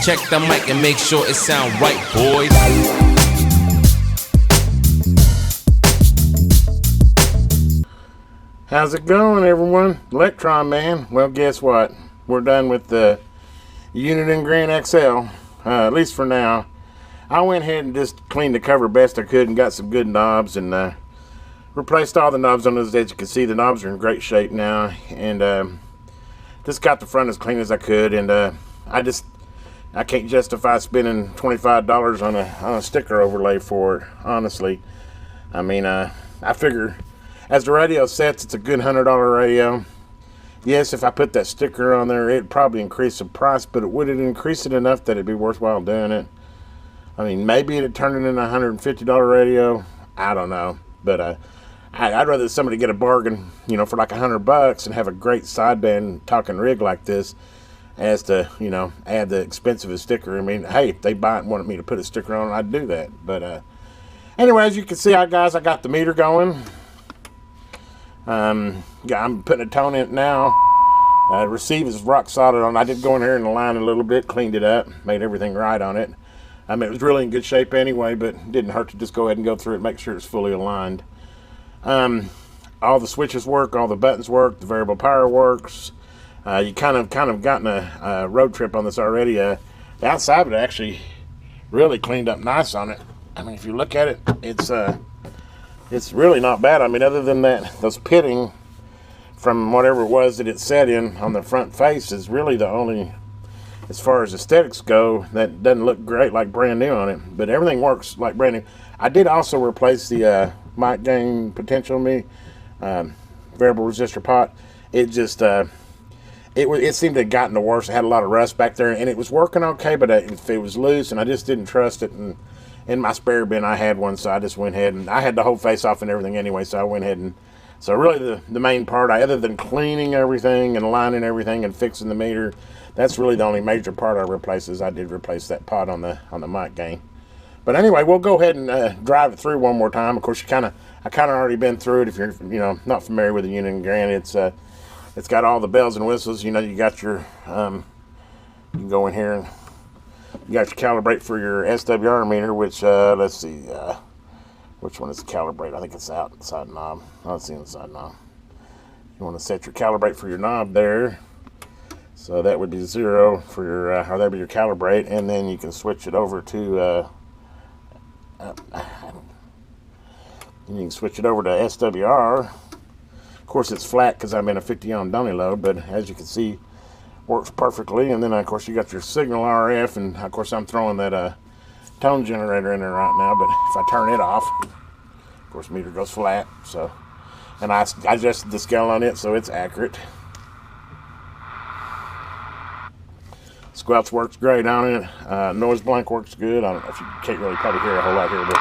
check the mic and make sure it sound right, boys. How's it going, everyone? Electron Man. Well, guess what? We're done with the Uniden Grand XL, at least for now. I went ahead and just cleaned the cover best I could and got some good knobs and replaced all the knobs on those. As you can see, the knobs are in great shape now, and just got the front as clean as I could. And I can't justify spending $25 on a sticker overlay for it, honestly. I mean, I figure as the radio sets, it's a good $100 radio. Yes, if I put that sticker on there, it'd probably increase the price, but would it increase it enough that it'd be worthwhile doing it? I mean, maybe it'd turn it into a $150 radio. I don't know, but I'd rather somebody get a bargain, for like $100 and have a great sideband talking rig like this, as to add the expense of a sticker. I mean, hey, if they buy it and wanted me to put a sticker on it, I'd do that. But anyway, as you can see, guys, I got the meter going. I'm putting a tone in it now. Receive is rock solid on. I did go in here and align it a little bit, cleaned it up, made everything right on it. I mean, it was really in good shape anyway, but it didn't hurt to just go ahead and go through it, make sure it's fully aligned. All the switches work, all the buttons work, the variable power works. You kind of gotten a road trip on this already. The outside of it actually really cleaned up nice on it. I mean, if you look at it, it's really not bad. I mean, other than that, those pitting from whatever it was that it set in on the front face is really the only, as far as aesthetics go, that doesn't look great like brand new on it. But everything works like brand new. I did also replace the mic gain potential variable resistor pot. It just it seemed to have gotten the worst. It had a lot of rust back there, and it was working okay, but if it was loose, and I just didn't trust it. And in my spare bin, I had one, so I just went ahead and I had the whole face off and everything anyway, so I went ahead and, so really the main part, other than cleaning everything and aligning everything and fixing the meter, that's really the only major part I replaced. Is I did replace that pot on the mic gain. But anyway, we'll go ahead and drive it through one more time. Of course, I kind of already been through it. If you're not familiar with the Uniden Grand, it's got all the bells and whistles. You got your you can go in here and you got your calibrate for your SWR meter, which let's see, which one is the calibrate? I think it's the outside knob. Oh, it's the inside knob. You want to set your calibrate for your knob there. So that would be 0 for your, or that would be your calibrate, and then you can switch it over to, you can switch it over to SWR. Of course, it's flat because I'm in a 50 ohm dummy load, but as you can see, works perfectly. And then of course you got your signal RF, and of course I'm throwing that tone generator in there right now, but if I turn it off, of course meter goes flat. So, and I adjusted the scale on it so it's accurate. Squelch works great on it. Noise blank works good. I don't know if you can't really probably hear a whole lot here, but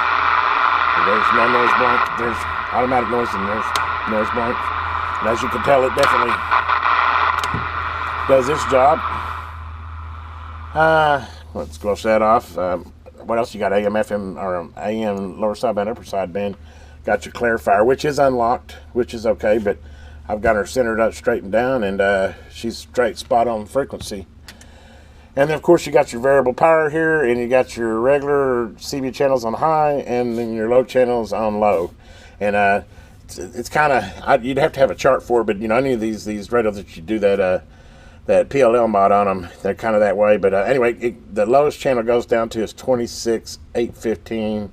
there's no noise blank. There's automatic noise and there's noise blank. And as you can tell, it definitely does this job. Let's squelch that off. What else you got? AM, FM, or AM lower sideband, upper sideband. Got your clarifier, which is unlocked, which is okay, but I've got her centered up, straight and down, and she's straight spot on frequency. And then of course you got your variable power here, and you got your regular CB channels on high, and then your low channels on low. And it's kind of, you'd have to have a chart for it, but any of these radios that you do that PLL mod on them, they're kind of that way. But anyway, the lowest channel goes down to is 26,815,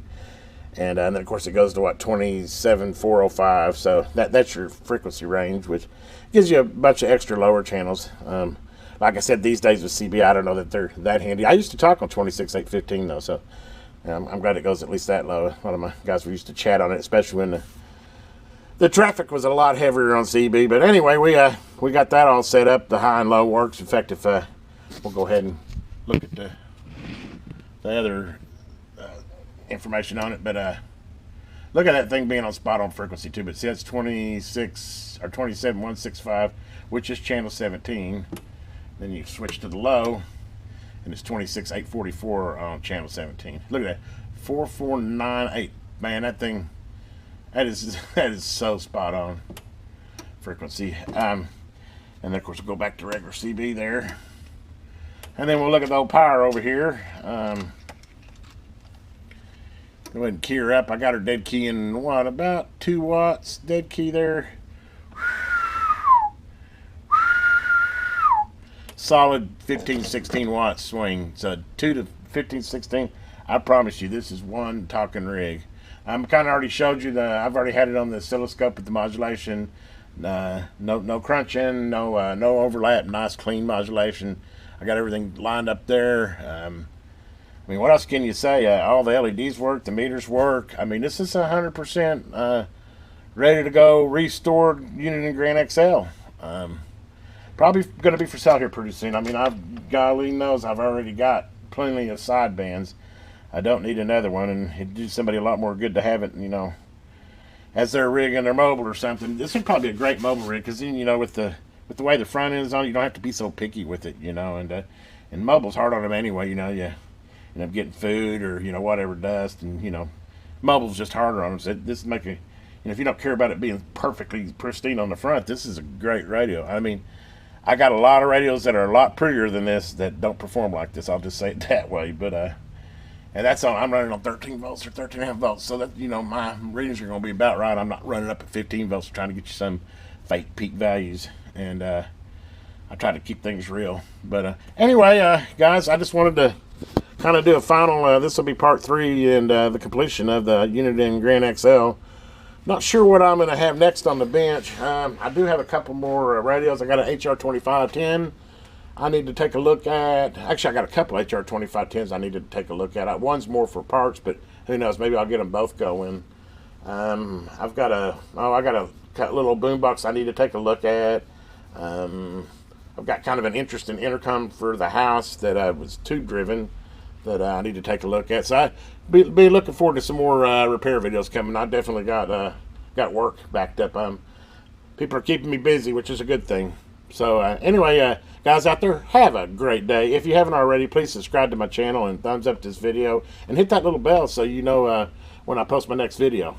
and then of course it goes to what, 27,405. So that's your frequency range, which gives you a bunch of extra lower channels. Like I said, these days with CB, I don't know that they're that handy. I used to talk on 26,815 though, so I'm glad it goes at least that low. A lot of my guys used to chat on it, especially when the traffic was a lot heavier on CB. But anyway, we got that all set up. The high and low works. In fact, if we'll go ahead and look at the other information on it. But look at that thing being on spot on frequency too. But see, that's 26 or 27,165, which is channel 17. Then you switch to the low, and it's 26,844 on channel 17. Look at that, 4498. Man, that thing, that is so spot on frequency. And then of course we'll go back to regular CB there. And then we'll look at the old power over here. Go ahead and key her up. I got her dead key in, what, about 2 watts dead key there. Solid 15-16 watt swing. So 2 to 15-16. I promise you, this is one talking rig. I'm kind of already showed you I've already had it on the oscilloscope with the modulation. No crunching, no overlap, nice clean modulation. I got everything lined up there. I mean, what else can you say? All the LEDs work, the meters work. I mean, this is 100% ready to go, restored Uniden Grand XL. Probably going to be for sale here pretty soon. I mean, golly knows I've already got plenty of sidebands. I don't need another one, and it'd do somebody a lot more good to have it, you know, as their rig and their mobile or something. This would probably be a great mobile rig, because then, you know, with the way the front end is on, you don't have to be so picky with it, you know, and mobile's hard on them anyway, you know, you end up getting food or, you know, whatever, dust, and, you know, mobile's just harder on them. So this make a, you know, if you don't care about it being perfectly pristine on the front, this is a great radio. I mean, I got a lot of radios that are a lot prettier than this that don't perform like this. I'll just say it that way. But and that's on, I'm running on 13 volts or 13.5 volts, so that, you know, my readings are going to be about right. I'm not running up at 15 volts trying to get you some fake peak values, and I try to keep things real. But anyway, guys, I just wanted to kind of do a final, this will be part 3 and the completion of the Uniden Grand XL. Not sure what I'm going to have next on the bench. I do have a couple more radios. I got an HR2510 I need to take a look at. Actually, I got a couple HR2510s I need to take a look at. One's more for parts, but who knows, maybe I'll get them both going. I've got I got a little boombox I need to take a look at. I've got kind of an interesting intercom for the house that was tube driven that I need to take a look at. So I'll be looking forward to some more repair videos coming. I definitely got work backed up. People are keeping me busy, which is a good thing. So anyway, guys out there, have a great day. If you haven't already, please subscribe to my channel and thumbs up this video and hit that little bell so you know when I post my next video.